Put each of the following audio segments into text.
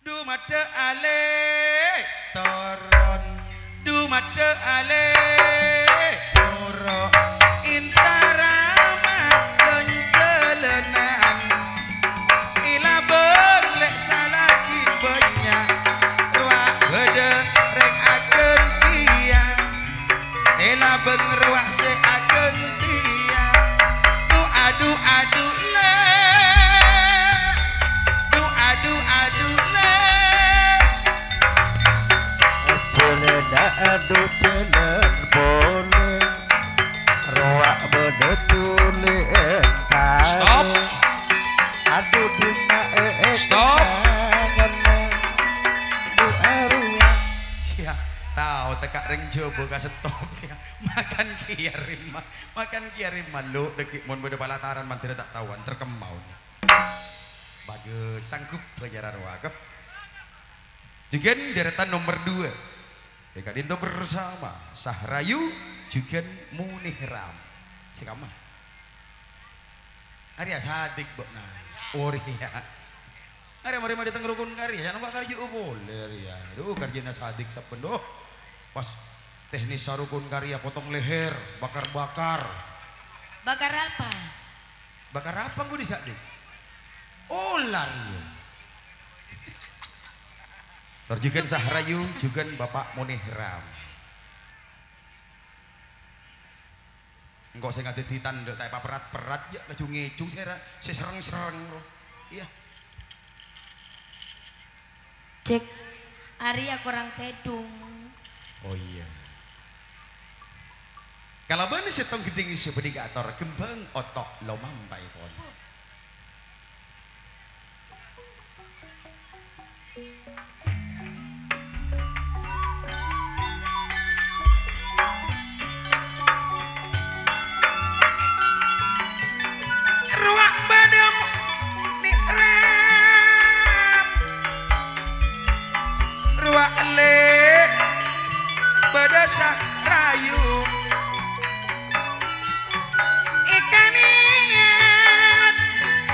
Du made ale toron du made ale ora intarama lencelenan ila belek salaki banyak ruak bede rek agen tiang ila beng ruak se agen tiang du adu adu le du adu adu le adu jalan boleh ruak bedetule stop adu dina stop du aruya sia tahu tekak ring jobo ka stop ya makan kiarim malu dekik mon beda palataran man tidak tak tahuan terkemau bagus sanggup penjara ruak juga deretan nomor 2 Dekat Dinto bersama Sahrayu juga Munihram sikama Arya sadik bokna Oria Arya mari datang rukun karya jangan pak karya boleh ya aduh karjana sadik sapendo pas teknis sarukun karya potong leher bakar-bakar apa? bakar apa gue disadik olar ya terjukan Sahrayu juga Bapak Munihram engkau saya ngadeti tanda tak perat-perat ya laju ngecung saya serang-serang iya Cek Arya kurang tedung oh iya kalau bener setong geding isi bedigator kembang otok lo mampai pon ruak badam nik ram ruak le badasa rayu ikan ingat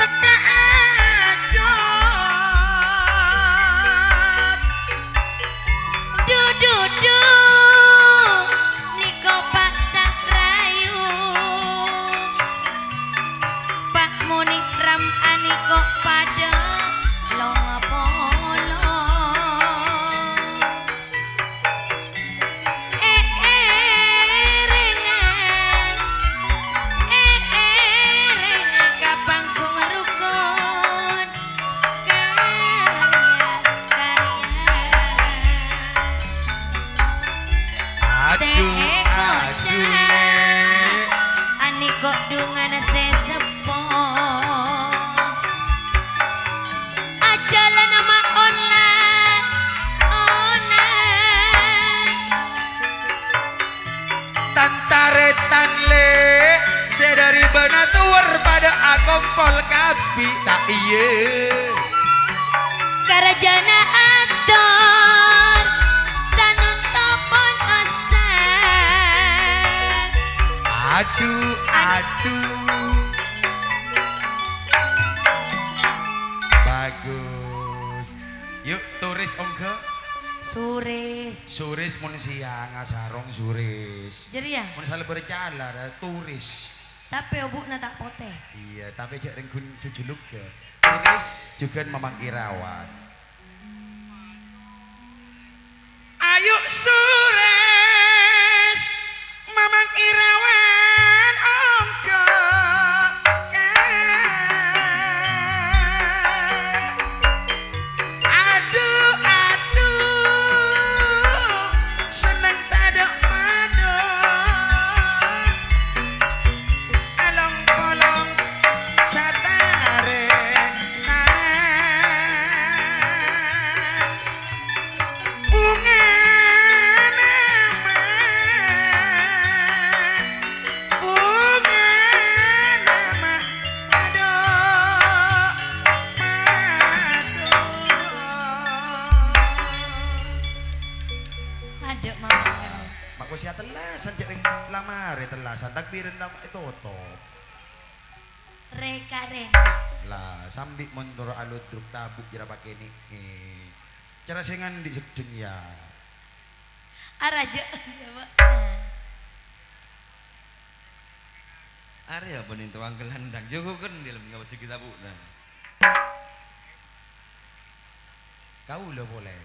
teka ajot du niko Pak Sahrayu Pak Munihram aniko pada longa polo rengan kapang kung rukun aniko dungan sesepo ajalan nama online tantaretan le sedari benatuar pada akompol kapi tak iye karajana atur sanuntopon osan aduh bagus yuk turis ongga suris mun siang asarong suris jadi ya mun salah bercala turis tapi obukna tak poteh iya tapi cek ringkun jujuluk ya turis juga Mamang Irawan ayo suris Mamang Irawan ongga seneng tadok mado along polong satare bunga nama adek mama mak usia telasan cek ring lamare telasan takbirin lama itu top reka lah sambil mundur alud druk tabuk jera pakai ini Cara sengan di sedeng ya. Araja coba. Area bening tuang gelandang jogo kan di dalam ngawasi kita bu nah. Kau lo boleh.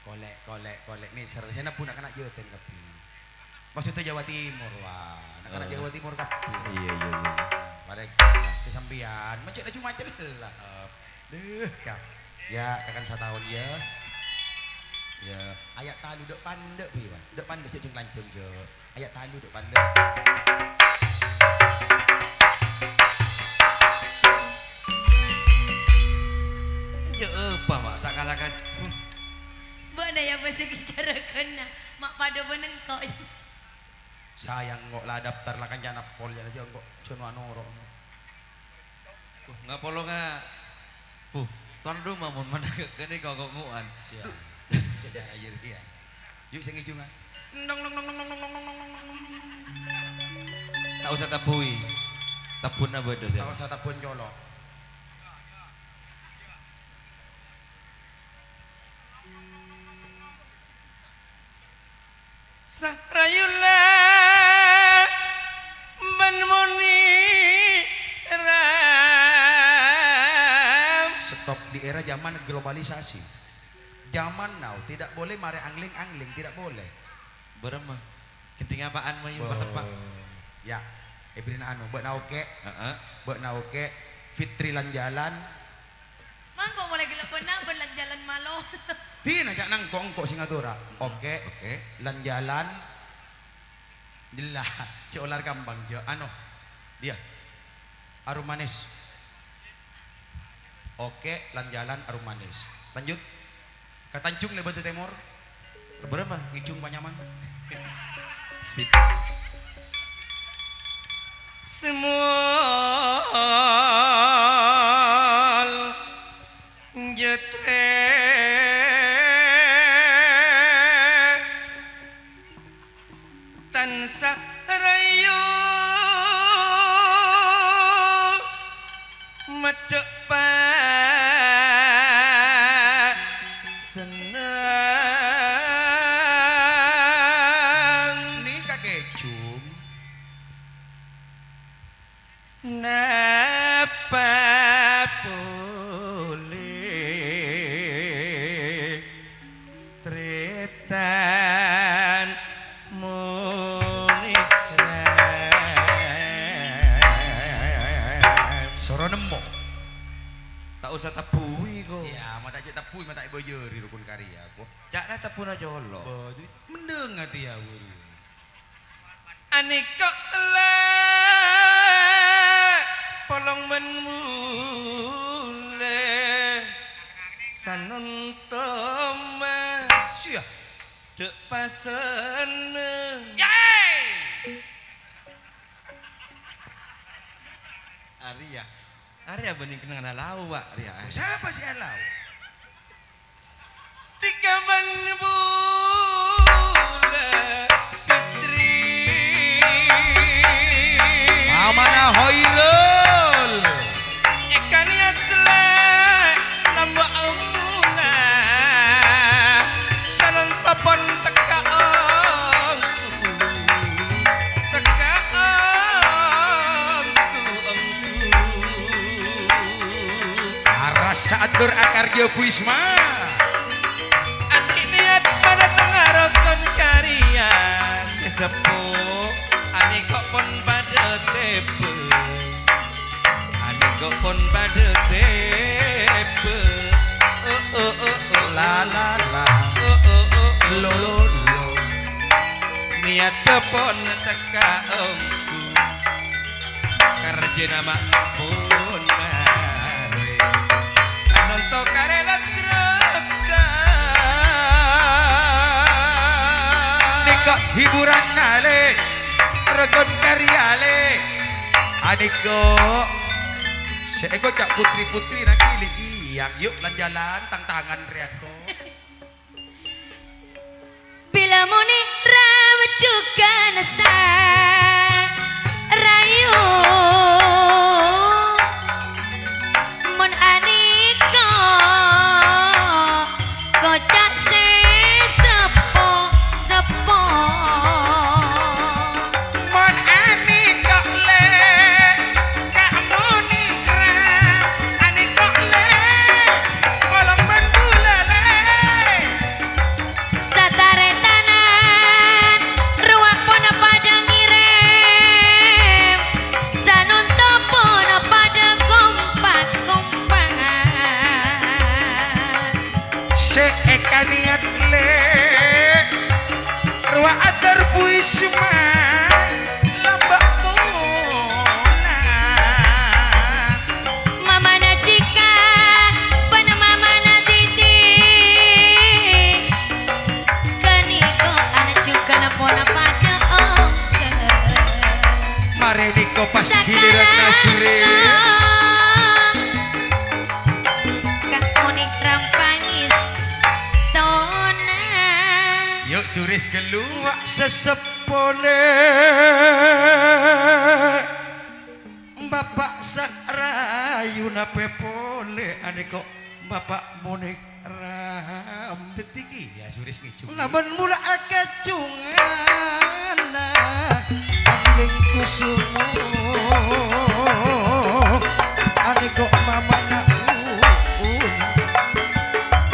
Kolek nih seharusnya pun nak joten kapi. Maksudnya Jawa Timur wah. Nak Jawa Timur kapi. Iya. Pada sesambian macam dah cuma lah. Deh kak. Ya kakan 1 tahun ya. Ya ayat talu dek pandek pi bang. Dek pandek cek lancung je. Ayat talu dek pandek. Je apa mak tak kalahkan. Buat dah yang pasal cara kena. Mak pada benengkok. Sayang kok lah daftar lah kan jana pol ya aja kok cuma norok. Ngapa lo nga. Tuan rumah mun mana kene kok nguan. Siap. Jadi aja dia. Yuk sing ijungan. Dong. Tak usah tapui. Tapuna bedo sih. Tahu satu pun colok. Sarayula ban muni ram. Stop di era zaman globalisasi. Zaman now tidak boleh mare angling, tidak boleh. Berema. Kenting apaan mah yung tepak. Ya, Ebrina anu, buat nauke, Heeh. buat nauke, Fitri lan jalan. Mang kok boleh gila kena berlan jalan malo. Tina jak nangkong kok Singapura. Oke, lan jalan. Jelah, cek ular kambang je. Ano, dia. Arum manis. Oke, lan jalan arum manis. Lanjut. Katancung le Batu Timur. Berema. Ngicung Panyaman. Sip. Semua jetre tansah rayu medek senang Ini kakek cum. napa boleh tretan munikran Soro nembok. tak usah tapui kok Ya, mata cek tapui mata bojeri rukun karya kok. cakna tapuna jolo Bodu mendeng hati ya wuri. aneka le polong menmule sanuntoma Sia. dek pasen Arya bening kenangan lau Pak Arya Siapa si Alau? tiga bulan Fitri Mamana Hoirul. ikan telah lambak aula salon topon tekaong Arasa atur akar Puisma. adik niat pada tengah rokon karya sesepuh adik kok pun pada tepe adik kok pun pada tepe La la la. Lo lo lo. niat tepon teka ongku kerja nama pun mare sanonto karela trakta Niko hiburan nale. Rekon karya le. Aniko. Seeko cak putri-putri nak pilih iyang. Yuk lan jalan tangan riako. Bila muni rawat juga nasa rayu mon aniko seekaniat le ruwa atar puisma lambak mola Mama na chika, pana mama na titi. Kaniko anak juga na pola pada ongke. mare niko pas giliran nasuris Kak monik rampangis tona. yuk suris gelu Wak sesepone Bapak Sakrayu nape pole ane kok Bapak Monik ram tetiki ya suris ngicu laban mula akecungana angling kusumo ane kok mama na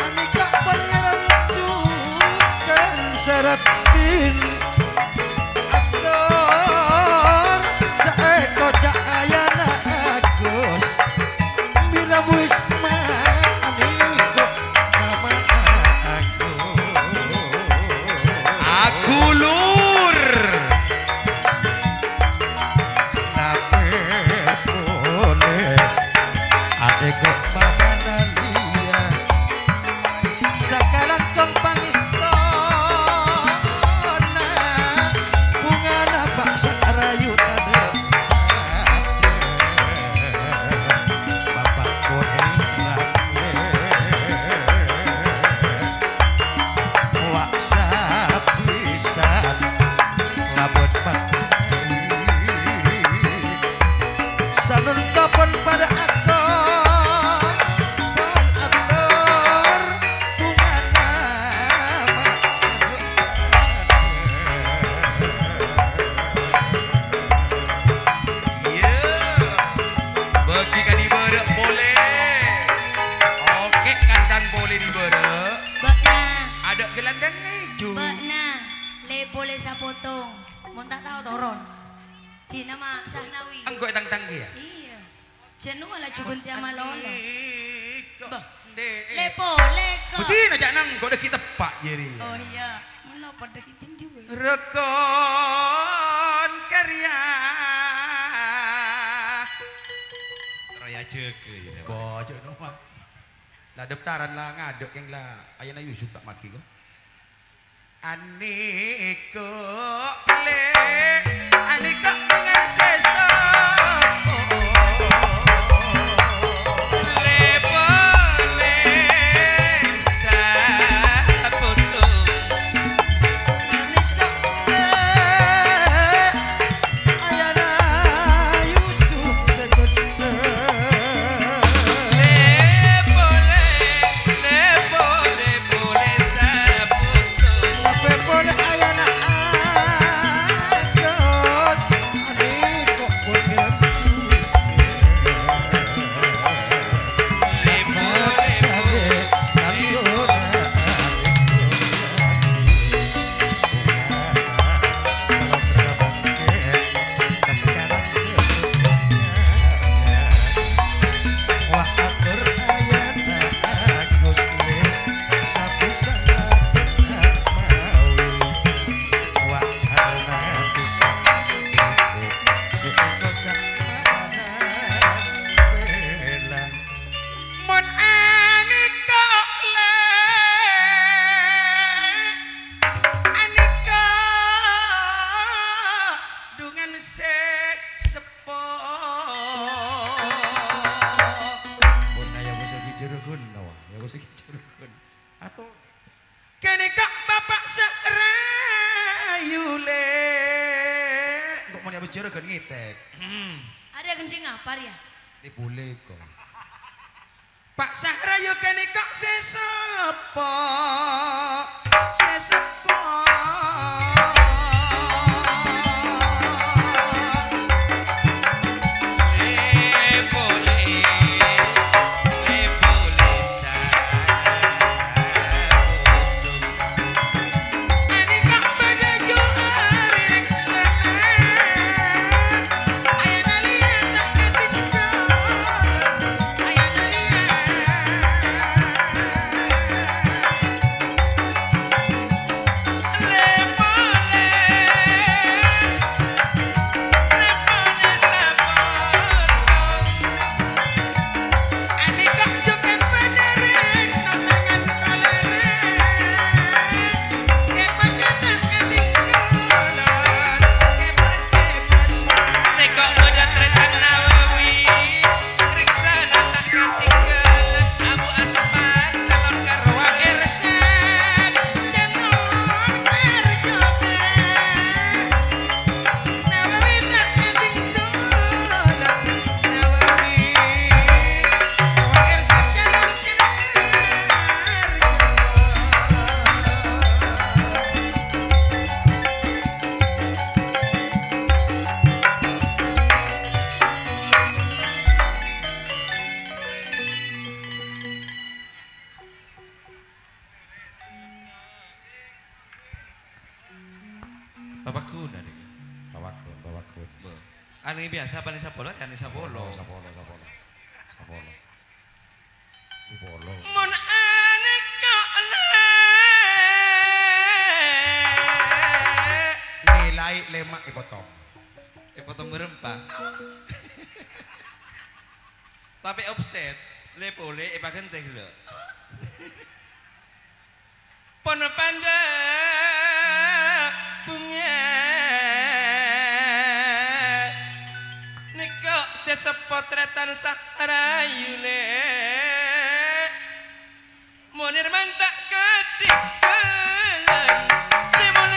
ane kok pangeran cukan seratin aktor saeko cak ayana agus bila wisma ane kok mama aku lur nape boleh adek kok mama nalia sekarang kong pangistona bunga nabak sakrayu tade bapak kuning rape wak sapisan labut sanun kapan pada aku pan ador bunga nama iya bagi kan di berek boleh oke kandang boleh di berek Bakna, ada gelandang ngicu bakna, le boleh sapotong. Mau tak tahu toron. Di nama Sahnawi. anggo tang tanggi ya Iya. Jenuh ala cukun tiama lolo. Bah. Le Le boleh kok. betina jak nang kok kita pak jadi Oh iya. Mula pada kitin juga. rekon karya Raya jeke ya. bocok nomah lah daftaran lah ngaduk yang lah ayana Yusuf tak maki kok aniko le aniko dengan sesa ayana Yusuf sekunder Lape boleh ayana agos ane kok bodem Wah atur ayana agus le sapisan benar maui Wah ana bisa si engkau tak mana bela mon aniko le aniko dengan se sepo Bunda yang bisa dijerukun nawa yang bisa dijerukun atau kene kok bapak serayu le kok mau habis jero kan ngitek Ada gending apa ya? boleh kok Pak Sahrayu kene kok sesepo sesepo Ani kok pada yo arek sana ayana lihat tak ketinggalan ayana lihat Bapakku nari. Bawakun. Bo. Anu biasa paling sapolo ya anu sapolo. Sapolo. Sapolo. Mun aneka Nilai lemak dipotong. potong merempah. Tapi offset, le boleh bagian teh lo. Pon panda bunga niko sesepotretan sarayune monir mantak ketinggalan simul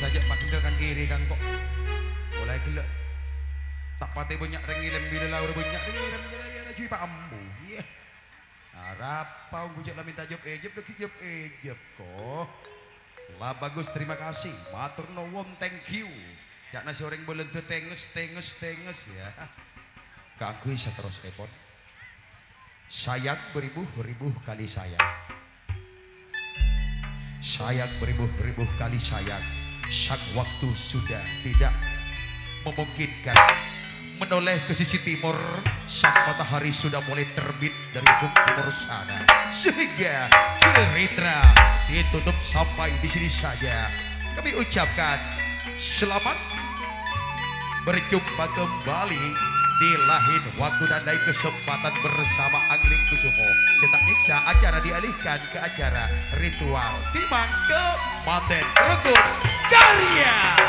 saja Pak Gendel kan iri kan kok. Mulai gila. Tak pati banyak rengilem bila laur banyak rengilem bila cuy Pak Ambu. Iya. Harapau gujak lah minta job ejep deki job ejep kok. Lah bagus terima kasih. Matur nuwun thank you. Jak nasi goreng belente tenges ya. Kangkui terus epon. Sayang beribu-ribu kali sayang. Sayang beribu-ribu kali sayang. Sang waktu sudah tidak memungkinkan. Menoleh ke sisi timur, sang matahari sudah mulai terbit dari ufuk timur sana. Sehingga cerita ditutup sampai di sini saja. Kami ucapkan selamat berjumpa kembali di lain waktu dan lain kesempatan bersama Angling Kusumo. Setak nyiksa acara dialihkan ke acara ritual timang ke Manten Rukun Karya.